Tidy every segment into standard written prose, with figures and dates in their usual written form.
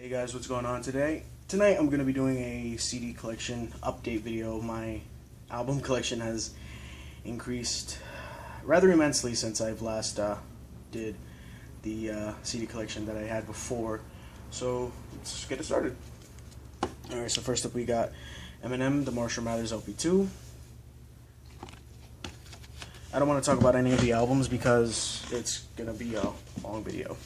Hey guys, what's going on today? Tonight I'm going to be doing a CD collection update video. My album collection has increased rather immensely since I've last did the CD collection that I had before. So let's get it started. Alright, so first up we got Eminem, the Marshall Mathers LP2. I don't want to talk about any of the albums because it's going to be a long video.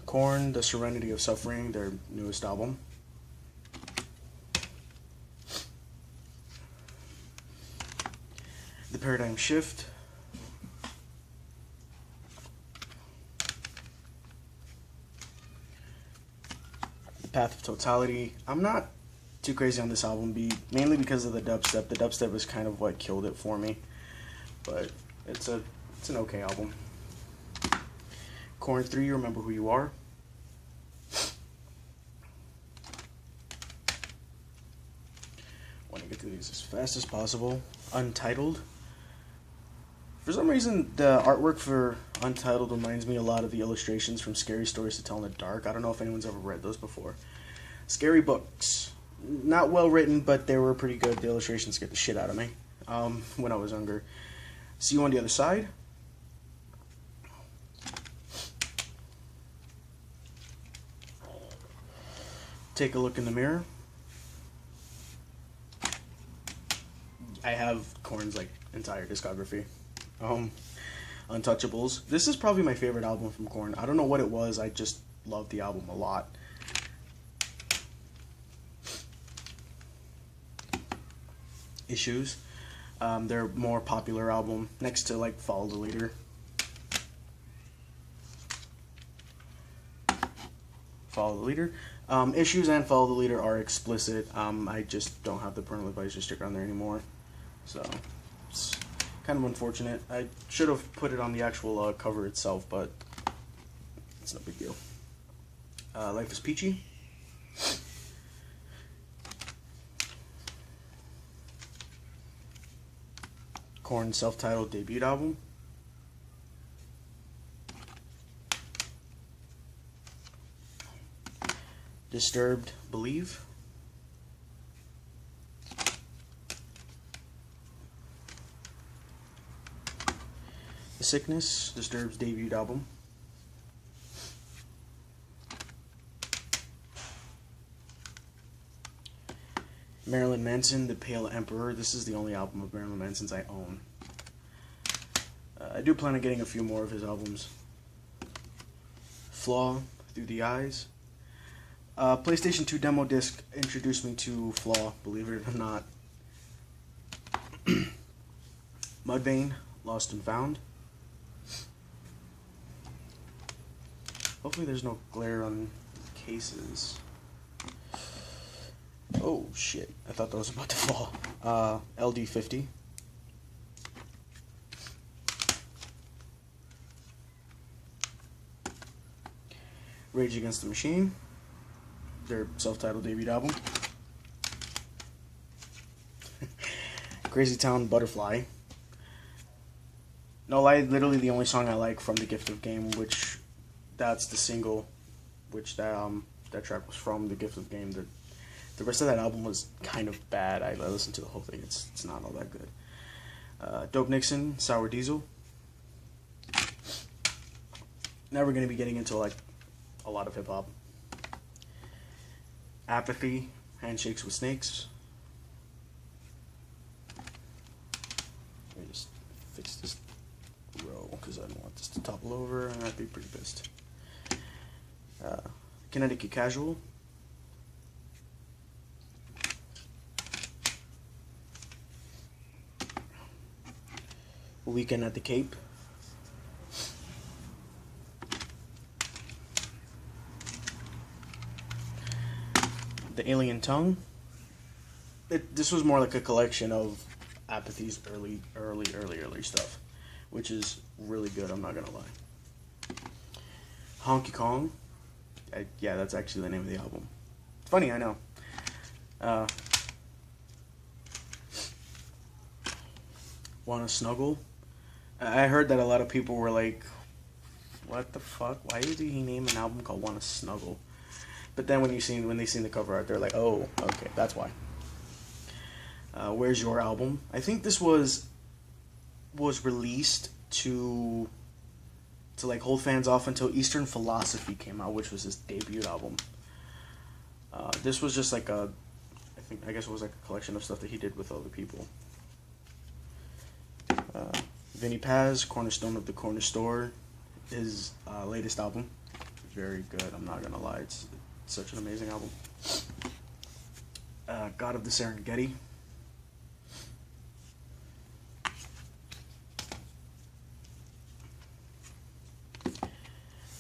Corn, The Serenity of Suffering, their newest album. The Paradigm Shift. The Path of Totality. I'm not too crazy on this album, mainly because of the dubstep. The dubstep is kind of what killed it for me, but it's an okay album. Corn 3, Remember Who You Are. Want to get through these as fast as possible. Untitled. For some reason, the artwork for Untitled reminds me a lot of the illustrations from Scary Stories to Tell in the Dark. I don't know if anyone's ever read those before. Scary books. Not well written, but they were pretty good. The illustrations scared the shit out of me when I was younger. See You on the Other Side. Take a Look in the Mirror. I have Korn's entire discography. Untouchables. This is probably my favorite album from Korn. I don't know what it was, I just love the album a lot. Issues. Their more popular album, next to Follow the Leader. Follow the Leader. Issues and Follow the Leader are explicit. I just don't have the parental advisory sticker on there anymore, so it's kind of unfortunate. I should have put it on the actual cover itself, but it's no big deal. Life is Peachy. Korn's self-titled debut album. Disturbed, Believe. The Sickness, Disturbed's debut album. Marilyn Manson, The Pale Emperor. This is the only album of Marilyn Manson's I own. I do plan on getting a few more of his albums. Flaw, Through the Eyes. PlayStation 2 demo disc introduced me to Flaw, believe it or not. Mudvayne, Lost and Found. Hopefully there's no glare on cases. Oh shit, I thought that was about to fall. LD50. Rage Against the Machine, their self-titled debut album. Crazytown Butterfly. No lie, literally the only song I like from The Gift of Game, which that's the single, which that track was from The Gift of Game. The rest of that album was kind of bad. I listened to the whole thing. It's not all that good. Dope Nixon, Sour Diesel. Now we're gonna be getting into a lot of hip hop. Apathy, Handshakes with Snakes. Let me just fix this row because I don't want this to topple over and I'd be pretty pissed. Connecticut Casual. Weekend at the Cape. The Alien Tongue. This was more like a collection of Apathy's early stuff, which is really good, I'm not gonna lie. Honky Kong. Yeah, that's actually the name of the album. It's funny, I know. Wanna Snuggle. I heard that a lot of people were like, what the fuck? Why did he name an album called Wanna Snuggle? But then when they seen the cover art, they're like, oh, okay, that's why. Where's Your Album? I think this was released to like hold fans off until Eastern Philosophy came out, which was his debut album. This was just like I guess it was like a collection of stuff that he did with other people. Vinny Paz, Cornerstone of the Corner Store, his latest album. Very good, I'm not gonna lie, it's such an amazing album. God of the Serengeti.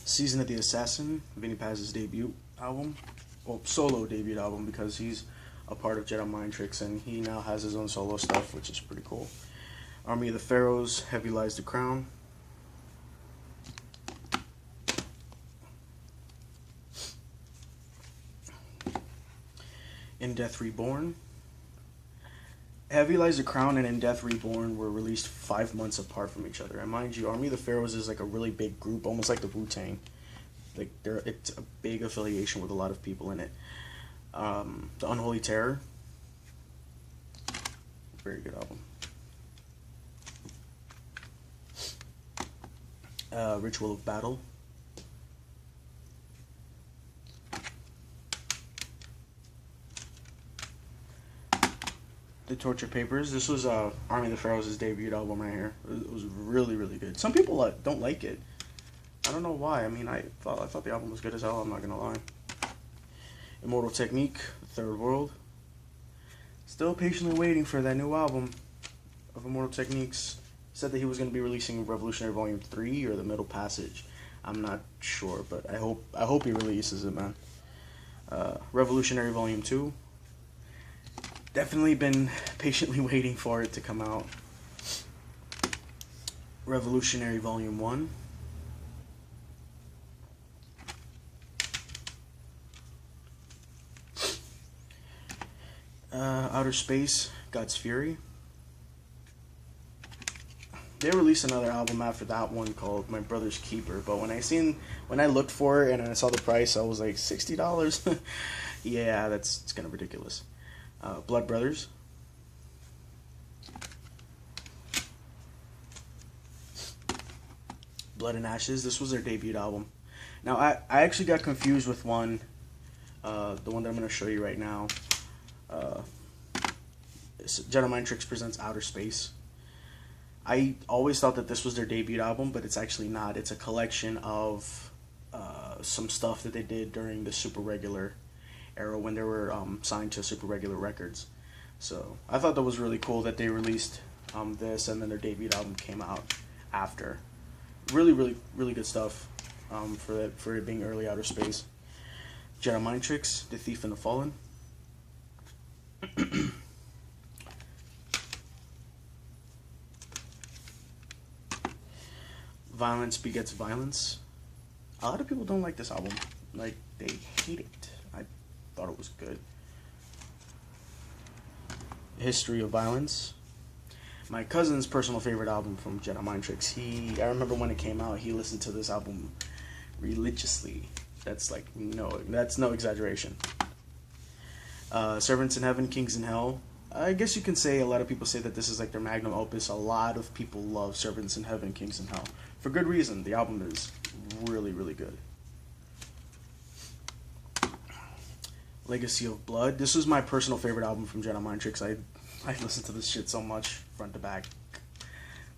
Season of the Assassin, Vinny Paz's debut album. Well, solo debut album, because he's a part of Jedi Mind Tricks and he now has his own solo stuff, which is pretty cool. Army of the Pharos, Heavy Lies the Crown. In Death Reborn. Heavy Lies the Crown and In Death Reborn were released 5 months apart from each other. And mind you, Army of the Pharaohs is like a really big group, almost like the Wu-Tang. Like it's a big affiliation with a lot of people in it. The Unholy Terror, very good album. Ritual of Battle. The Torture Papers. This was Army of the Pharaohs' debut album right here. It was really, really good. Some people don't like it. I don't know why. I mean, I thought the album was good as hell, I'm not gonna lie. Immortal Technique, Third World. Still patiently waiting for that new album of Immortal Techniques. Said that he was gonna be releasing Revolutionary Volume 3 or The Middle Passage. I'm not sure, but I hope he releases it, man. Revolutionary Volume 2. Definitely been patiently waiting for it to come out. Revolutionary Volume 1. Outer Space, God's Fury. They released another album after that one called My Brother's Keeper, but when I looked for it and I saw the price, I was like, $60? Yeah, it's kind of ridiculous. Blood Brothers. Blood and Ashes. This was their debut album. Now, I actually got confused with one, the one that I'm going to show you right now. Jedi Mind Tricks presents Outer Space. I always thought that this was their debut album, but it's actually not. It's a collection of some stuff that they did during the Super Regular era when they were signed to Super Regular Records. So I thought that was really cool that they released this and then their debut album came out after. Really, really, really good stuff for it being early Outer Space. Jedi Mind Tricks, The Thief and the Fallen. Violence Begets Violence. A lot of people don't like this album. Like, they hate it. I thought it was good. History of Violence. My cousin's personal favorite album from Jedi Mind Tricks. I remember when it came out, he listened to this album religiously. That's no exaggeration. Servants in Heaven, Kings in Hell. I guess you can say a lot of people say that this is like their magnum opus. A lot of people love Servants in Heaven, Kings in Hell. For good reason. The album is really, really good. Legacy of Blood. This was my personal favorite album from Jedi Mind Tricks. I listened to this shit so much, front to back,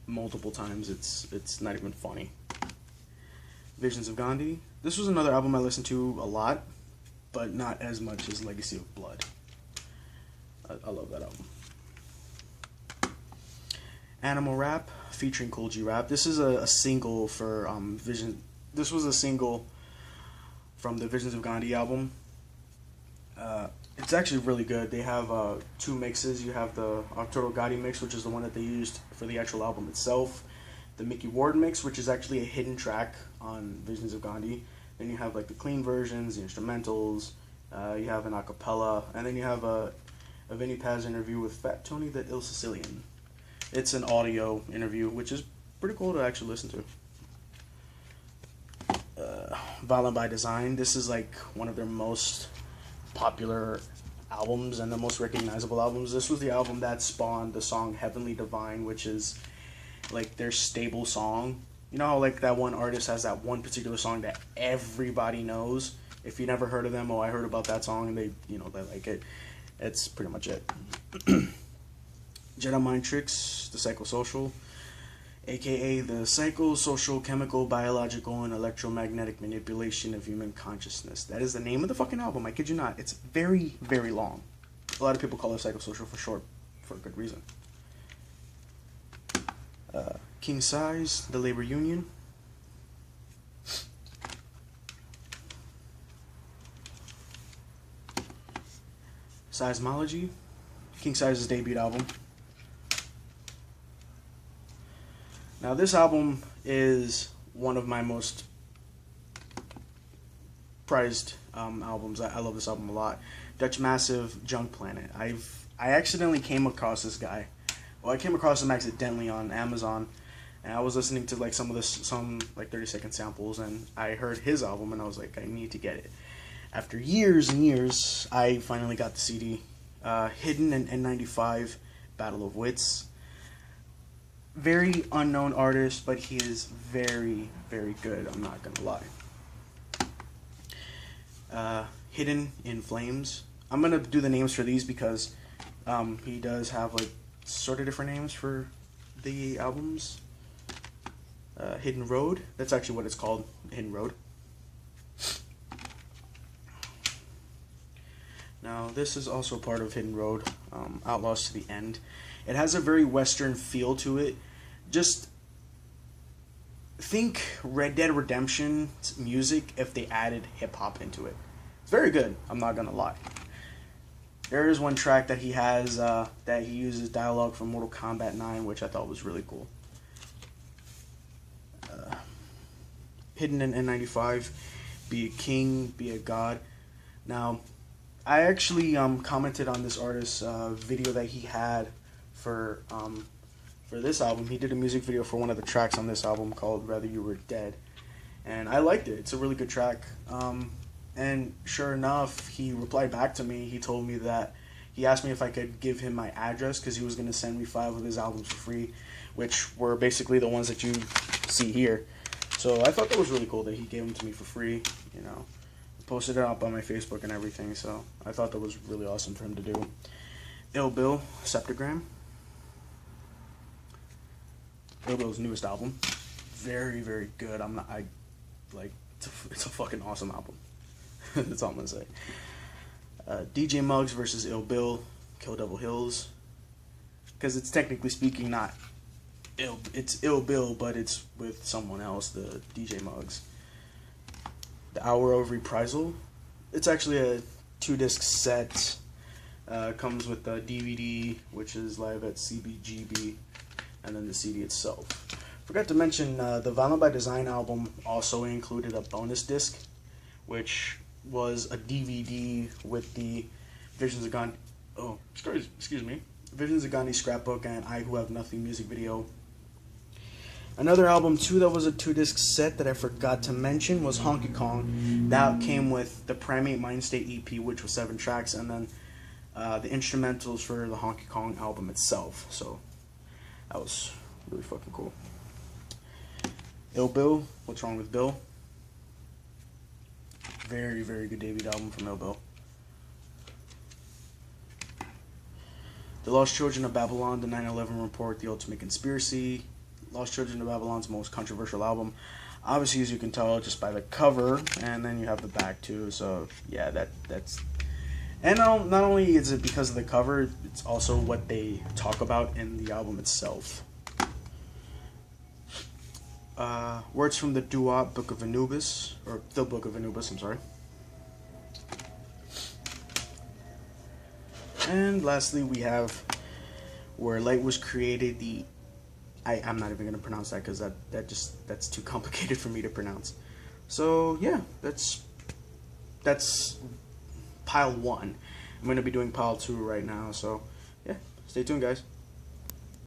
multiple times. It's not even funny. Visions of Gandhi. This was another album I listened to a lot, but not as much as Legacy of Blood. I love that album. Animal Rap, featuring Cool G Rap. This is a single for Vision. This was a single from the Visions of Gandhi album. It's actually really good. They have two mixes. You have the Arturo Gatti mix, which is the one that they used for the actual album itself. The Mickey Ward mix, which is actually a hidden track on Visions of Gandhi. Then you have like the clean versions, the instrumentals. You have an acapella, and then you have a Vinny Paz interview with Fat Tony the Ill Sicilian. It's an audio interview, which is pretty cool to actually listen to. Violent by Design. This is like one of their most popular albums and the most recognizable albums. This was the album that spawned the song Heavenly Divine, which is like their stable song. You know how like that one artist has that one particular song that everybody knows? If you never heard of them, oh, I heard about that song and they like it. It's pretty much it. Jedi Mind Tricks, the Psychosocial, aka the psychosocial, chemical, biological, and electromagnetic manipulation of human consciousness. That is the name of the fucking album, I kid you not. It's very, very long. A lot of people call it psychosocial for short, for a good reason. King Size, the Labor Union. Seismology, King Size's debut album. Now this album is one of my most prized albums. I love this album a lot. Dutch Massive, Junk Planet. I accidentally came across this guy. Well, I came across him accidentally on Amazon, and I was listening to like some 30-second samples, and I heard his album, and I was like, I need to get it. After years and years, I finally got the CD. Hidden and N95, Battle of Wits. Very unknown artist, but he is very, very good. I'm not gonna lie. Hidden in Flames. I'm gonna do the names for these because he does have like sort of different names for the albums. Hidden Road. That's actually what it's called. Hidden Road. Now this is also part of Hidden Road. Outlaws to the End. It has a very Western feel to it. Just think Red Dead Redemption music if they added hip-hop into it. It's very good, I'm not gonna lie. There is one track that he has that he uses dialogue from Mortal Kombat 9, which I thought was really cool. Hidden in N95, Be a King, Be a God. Now, I actually commented on this artist's video that he had for this album. He did a music video for one of the tracks on this album called Rather You Were Dead, and I liked it. It's a really good track. And sure enough, he replied back to me. He told me that he asked me if I could give him my address because he was going to send me 5 of his albums for free, which were basically the ones that you see here. So I thought that was really cool that he gave them to me for free, you know. Posted it up on my Facebook and everything, so I thought that was really awesome for him to do. Ill Bill, Septagram. Ill Bill's newest album. Very, very good. It's a fucking awesome album. That's all I'm gonna say. DJ Muggs versus Ill Bill, Kill Devil Hills. Because it's technically speaking not it's Ill Bill, but it's with someone else, the DJ Muggs. The Hour of Reprisal. It's actually a 2-disc set. Comes with the DVD, which is live at CBGB, and then the CD itself. Forgot to mention the Violent by Design album also included a bonus disc, which was a DVD with the Visions of Gandhi. Oh, excuse me. Visions of Gandhi scrapbook and I Who Have Nothing music video. Another album too that was a 2-disc set that I forgot to mention was Honky Kong. That came with the Primate Mind State EP, which was 7 tracks, and then the instrumentals for the Honky Kong album itself. So that was really fucking cool. Ill Bill, What's Wrong with Bill? Very, very good debut album from Ill Bill. The Lost Children of Babylon, the 9/11 Report, The Ultimate Conspiracy. Lost Children of Babylon's most controversial album. Obviously, as you can tell just by the cover, and then you have the back too. So yeah, that's. And not only is it because of the cover, it's also what they talk about in the album itself. Words from the Doo-Wop Book of Anubis, or the Book of Anubis, I'm sorry. And lastly, we have Where Light Was Created, I'm not even going to pronounce that because that's too complicated for me to pronounce. So yeah, that's pile 1. I'm going to be doing pile 2 right now, so yeah, stay tuned guys.